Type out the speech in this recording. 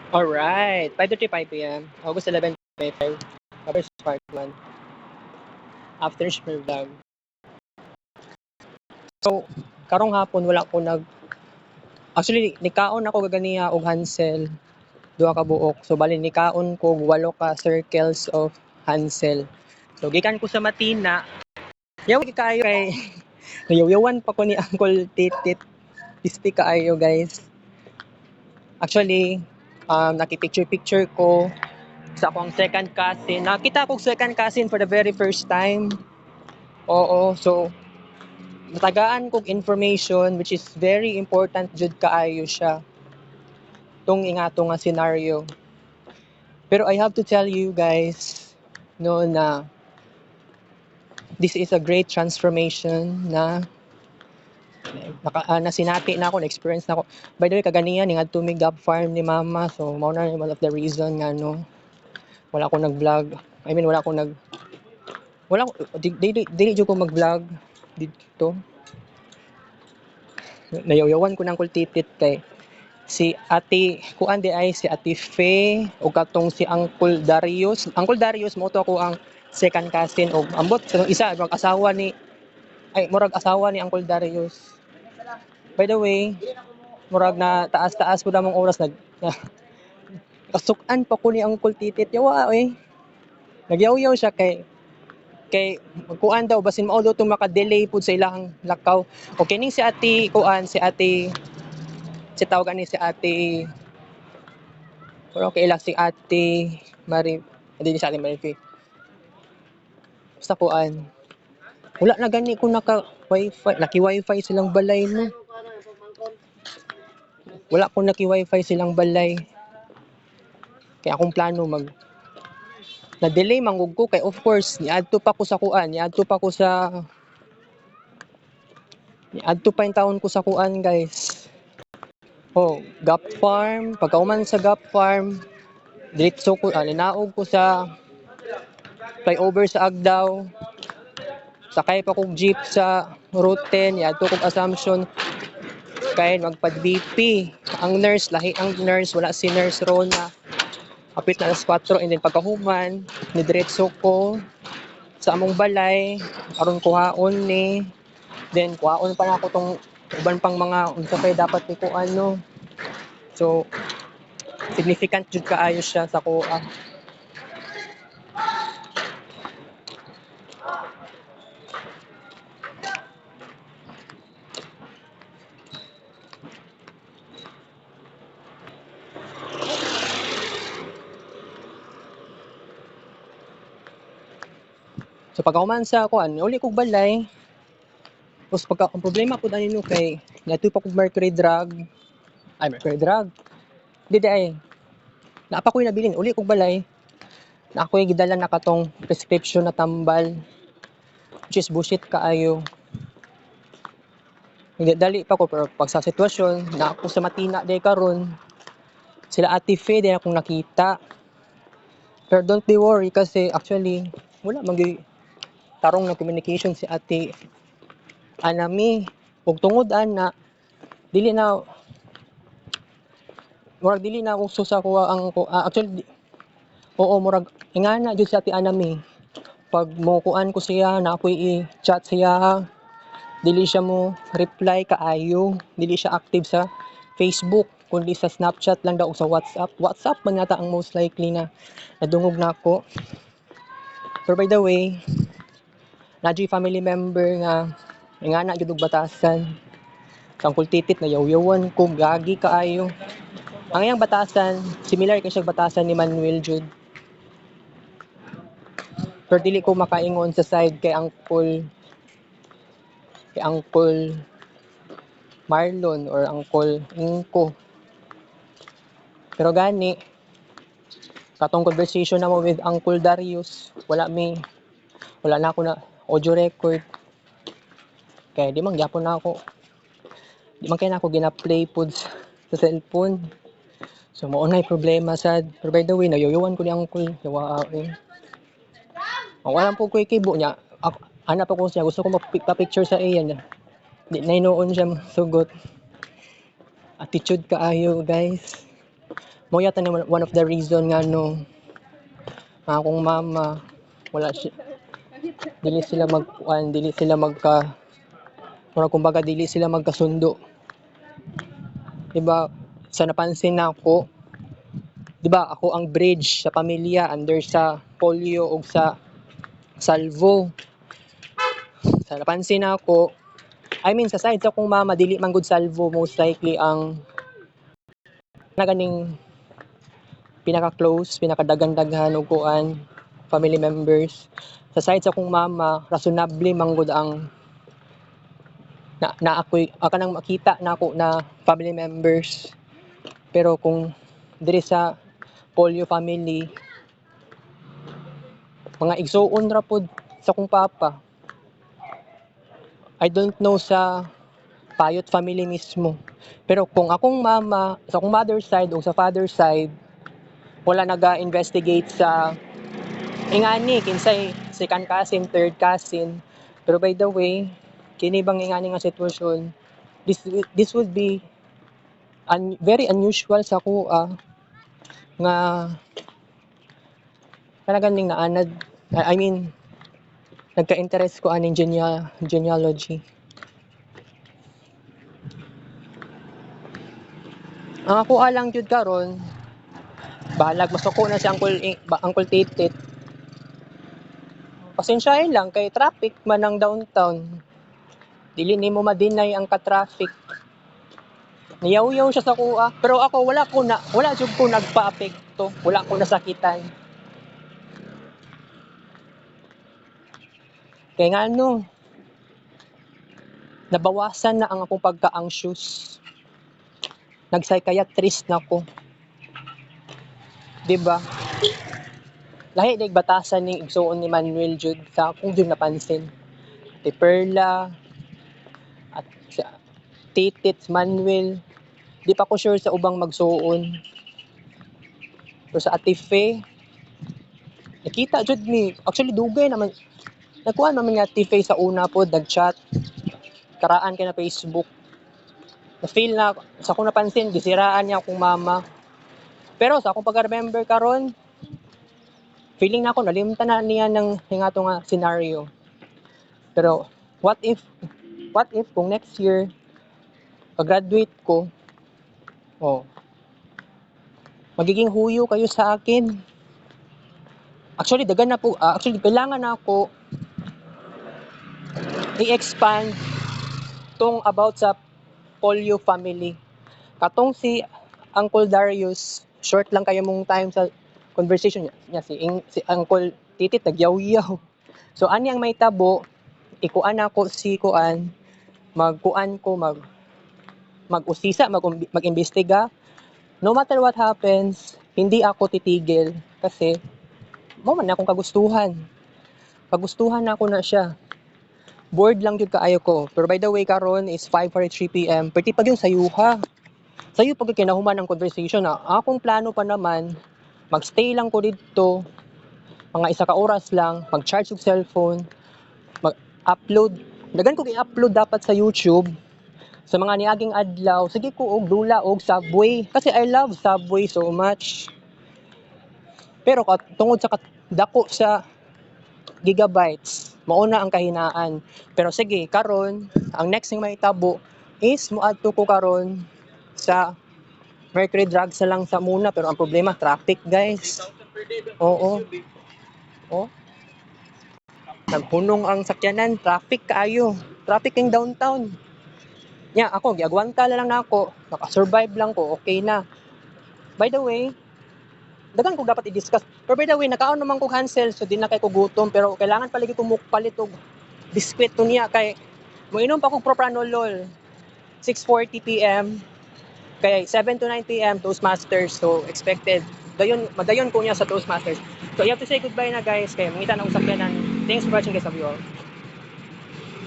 Alright, 5:35 p.m. August 11, 2025. Covers part 1. After share vlog. So, karong hapon wala ko actually nikaon ako gaganiya og Hansel duha ka buok. So bali nikaon ko 8 ka circles of Hansel. So gikan ko sa Matina, yaw kayo kay nayaw-yawan pa ko ni Uncle Titit. Pisti kaayo guys. Actually, nakipicture-picture ko sa akong second cousin. Nakita ko second cousin for the very first time. Oo, so natagaan kog information which is very important jud kaayo siya. Tung ingato nga scenario. Pero I have to tell you guys no na this is a great transformation na nasinati na ako, na-experience na ako. By the way, kaganiya, ngadto mig gap farm ni mama. So, mao na one of the reason nga, no, wala akong nag-vlog. I mean, wala dili jud ko mag-vlog dito. Nayaw-yawan ko ng kultitit kay si Ate, kuan di ay si Ate Faye o katong si Uncle Darius. Uncle Darius mo to ako ang second cousin og ambot sa isa murag asawa ni Uncle Darius. By the way, murag na taas-taas ko namang oras kasukan pa ko ni Uncle Titit yawa nagyaw-yaw siya kay kuan daw basin mao daw tong maka-delay pud sa ilang lakaw. O kining si Ate kuan si tawagan ni si Ate pero okay lang si Ate Mari hindi si Ate Mari basta kuan wala na gani ko naki-wifi silang balay no. Wala ko naki-wifi silang balay. Kaya akong plano na-delay manggug ko kay of course niadto pa yung taon ko sa kuan guys. Oh, Gap Farm, pagkauman sa Gap Farm, diretso ko ninaog ko sa flyover sa Agdao. Sakay pa kog jeep sa Route 10, niadto kog Assumption. Kay magpad-BP. Ang nurse, lahi ang nurse, wala si Nurse Rona. Kapit na alas 4 and then pagkahuman, nidiretso ko sa among balay, aron kuhaon ni. Then kuhaon pa na ako tong uban pang mga unsa pay dapat ni ko ano. So significant jud kaayo siya sa kuha. So pagkahuman sa kuan, uli kog balay. Tapos ang problema pud ani no kay nato pa kog Mercury drug. Di ay. Naapa ko nabilin uli kog balay. Na ako'y gidala na katong prescription na tambal. Which is bullshit kaayo. Dali pa ko pero pag sa sitwasyon na ako sa Matina day karon sila Ate Faye din akong nakita. Pero don't be worry kasi actually wala tarong na communication si Ate Anami ug tungod na dili na uso sa kuha ang actually oo murag ingana jud si Ate Anami pag mo kuan ko siya na ako'y i-chat siya dili siya mo reply kaayo, dili siya active sa Facebook kundi sa Snapchat lang daw o sa WhatsApp man yata ang most likely na nadungog na ako. Pero by the way, nadyo family member nga ingana jud og batasan. Tangkol titit na yaw-yawan ko gagi kaayo. Ang iyang batasan, similar kay siya batasan ni Manuel jud. Pero dili ko makaingon sa side kay Uncle Marlon or Uncle Inko. Pero gani, katong conversation na mo with Uncle Darius, wala na ako na audio record. Kaya di man gyapon na ako. Di man kaya na ako gina-play pod sa cellphone. So mao na problema sad. Pero by the way, nayoyowan ko ni Uncle. Yawain. Ang walang po ko ikibo niya. Hanap ako siya. Gusto ko magpa-picture sa iyan. Di na inoon siya sugot. Attitude kaayo guys. mo yata ni one of the reason nga no akong mama wala siya dili sila dili sila kumbaga dili sila magkasundo. Diba sa napansin nako, diba ako ang bridge sa pamilya under sa polio ug sa salvo. Sa napansin nako, I mean sa side sa kong mama dili man gud salvo most likely ang ganing pinaka-close, pinakadagan-daghan og kuan family members. Sa side sa kong mama, reasonable man gud ang na ako'y kanang makita nako na family members. Pero kung diri sa polio family, mga igsoon ra pod sa kong papa. I don't know sa Payot family mismo. Pero kung akong mama, sa akong mother side o sa father side, wala naga-investigate sa ingani kinsay second cousin, third cousin. Pero by the way, kini bang ingani nga sitwasyon, this would be very unusual sa kuha nga kanaganing naanad. I mean, nagka-interest ko aning genealogy. Ang ako alang jud karon, balag masuko na si Uncle Titit. Pasensyahin lang kay traffic man ang downtown. Dili nimo ma-deny ang ka-traffic. Niyaw-yaw siya sa kuha, pero ako wala jud ko nagpa-apekto, wala ko nasakitan. Kaya nga nabawasan na ang akong pagka-anxious. Nag-psychiatrist na ko. 'Di ba? Lahi dig batasan ning igsuon ni Manuel jud sa akong jud napansin. Ate Perla at si Titit Manuel, di pa ko sure sa ubang magsuon. Pero sa Ate Fe, nakita jud mi. Actually dugay naman. Nagkuhan man nga Ate Fe sa una pod nag-chat. Karaan kay na Facebook. Na-feel na sa akong napansin gisiraan niya akong mama. Pero sa akong pagka-remember karon, feeling na ako nalimtan na niya ng hingato nga scenario. Pero what if kung next year pag-graduate ko, magiging huyo kayo sa akin. Actually dagan na po, actually kailangan na ako i-expand tong about sa polio family. Katong si Uncle Darius, short lang kayo mong time sa conversation niya si Uncle Titit nagyaw-yaw. So ani ang may tabo, ikuan ako si kuan, mag-usisa, mag-imbestiga. No matter what happens, hindi ako titigil kasi mo man akong kagustuhan. Kagustuhan na ako na siya. Bored lang jud kaayo ko. Pero by the way karon is 5:43 PM. Perti pag yung sayuha. Sayo pag kinahuman ang conversation na akong plano pa naman magstay lang ko dito mga 1 ka oras lang, mag-charge yung cellphone, mag-upload. Dagan ko i-upload dapat sa YouTube. Sa mga niaging adlaw, sige ko og dula og Subway kasi I love Subway so much. Pero tungod sa dako sa gigabytes, mauna ang kahinaan. Pero sige, karon ang next ng mahitabo is moadto ko karon sa Mercury Drugs na lang sa muna, pero ang problema traffic, guys. Oo. Nagpunong ang sakyanan, traffic kaayo. Traffic ing downtown. Nya ako giagwanta lang nako, naka-survive lang ko, okay na. By the way, dagan ko dapat i-discuss. Pero by the way, nakaon naman ko cancel, so di na kay ko gutom, pero kailangan palagi ko mukpalit og biskwit to niya kay moinom pa ko propranolol. 6:40 PM. Kay 7 to 9 PM Toastmasters, so expected. Madayon ko niya sa Toastmasters. So you have to say goodbye na guys, kay mangita na usakyanan. Thanks for watching guys, love you all.